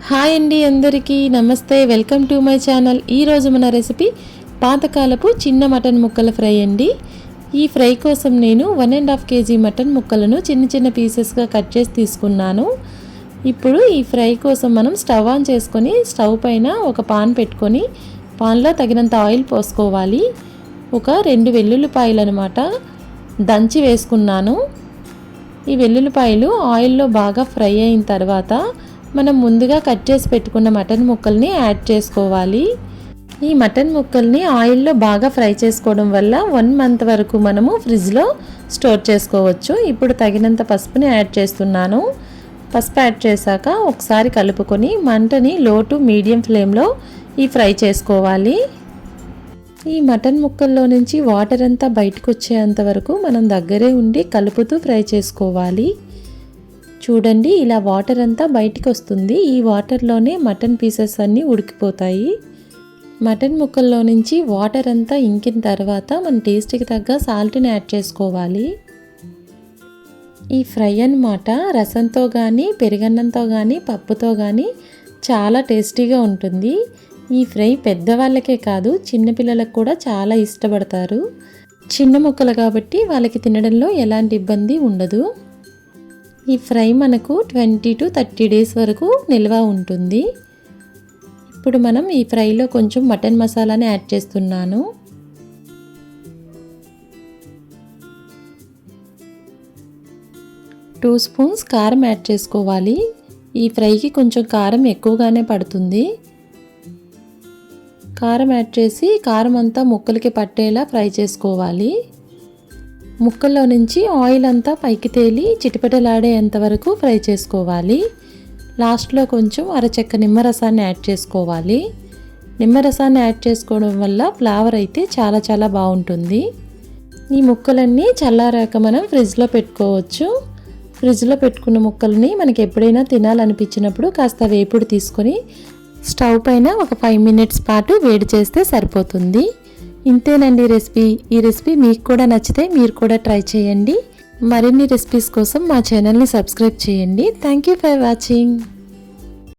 Hi అండి, అందరికీ నమస్తే. Welcome to my channel. ఈరోజు మన రెసిపీ పాతకాలపు చిన్న మటన్ ముక్కల ఫ్రై అండి. ఈ ఫ్రై కోసం నేను 1.5 kg మటన్ ముక్కలను చిన్న చిన్న పీసెస్గా కట్ చేసి తీసుకున్నాను. ఇప్పుడు ఈ ఫ్రై కోసం మనం స్టవ్ ఆన్ చేసుకొని స్టవ్ పైన ఒక పాన్ పెట్టుకొని పాన్లో తగినంత ఆయిల్ పోసుకోవాలి. ఒక 2 వెల్లుల్లిపాయలు అనమాట దంచి వేసుకున్నాను. ఈ వెల్లుల్లిపాయలు ఆయిల్లో బాగా ఫ్రై అయిన తర్వాత మనం ముందుగా కట్ చేసి పెట్టుకున్న మటన్ ముక్కల్ని యాడ్ చేసుకోవాలి. ఈ మటన్ ముక్కల్ని ఆయిల్లో బాగా ఫ్రై చేసుకోవడం వల్ల 1 month వరకు మనము ఫ్రిడ్జ్లో స్టోర్ చేసుకోవచ్చు. ఇప్పుడు తగినంత పసుపుని యాడ్ చేస్తున్నాను. పసుపు యాడ్ చేశాక ఒకసారి కలుపుకొని మంటని లో టు మీడియం ఫ్లేమ్లో ఈ ఫ్రై చేసుకోవాలి. ఈ మటన్ ముక్కల్లో నుంచి వాటర్ అంతా బయటకు వచ్చేంత వరకు మనం దగ్గరే ఉండి కలుపుతూ ఫ్రై చేసుకోవాలి. చూడండి, ఇలా వాటర్ అంతా బయటికి వస్తుంది. ఈ వాటర్లోనే మటన్ పీసెస్ అన్నీ ఉడికిపోతాయి. మటన్ ముక్కల్లో నుంచి వాటర్ అంతా ఇంకిన తర్వాత మన టేస్ట్కి తగ్గ సాల్ట్ని యాడ్ చేసుకోవాలి. ఈ ఫ్రై అన్నమాట రసంతో కానీ పెరుగన్నంతో కానీ పప్పుతో కానీ చాలా టేస్టీగా ఉంటుంది. ఈ ఫ్రై పెద్దవాళ్ళకే కాదు చిన్నపిల్లలకు కూడా చాలా ఇష్టపడతారు. చిన్న ముక్కలు కాబట్టి వాళ్ళకి తినడంలో ఎలాంటి ఇబ్బంది ఉండదు. ఈ ఫ్రై మనకు 20 to 30 days వరకు నిల్వ ఉంటుంది. ఇప్పుడు మనం ఈ ఫ్రైలో కొంచెం మటన్ మసాలాని యాడ్ చేస్తున్నాను. టూ స్పూన్స్ కారం యాడ్ చేసుకోవాలి. ఈ ఫ్రైకి కొంచెం కారం ఎక్కువగానే పడుతుంది. కారం యాడ్ చేసి కారం అంతా ముక్కలకి పట్టేలా ఫ్రై చేసుకోవాలి. ముక్కల్లో నుంచి ఆయిల్ అంతా పైకి తేలి చిటిపటలాడేంత వరకు ఫ్రై చేసుకోవాలి. లాస్ట్లో కొంచెం అరచెక్క నిమ్మరసాన్ని యాడ్ చేసుకోవాలి. నిమ్మరసాన్ని యాడ్ చేసుకోవడం వల్ల ఫ్లేవర్ అయితే చాలా బాగుంటుంది. ఈ ముక్కలన్నీ చల్లారాక మనం ఫ్రిడ్జ్లో పెట్టుకోవచ్చు. ఫ్రిడ్జ్లో పెట్టుకున్న ముక్కల్ని మనకి ఎప్పుడైనా తినాలనిపించినప్పుడు కాస్త వేపుడు తీసుకొని స్టవ్ పైన ఒక 5 minutes పాటు వేడి చేస్తే సరిపోతుంది. ఇంతేనండి రెసిపీ. ఈ రెసిపీ మీకు కూడా నచ్చితే మీరు కూడా ట్రై చేయండి. మరిన్ని రెసిపీస్ కోసం మా ఛానల్ని సబ్స్క్రైబ్ చేయండి. Thank you for watching.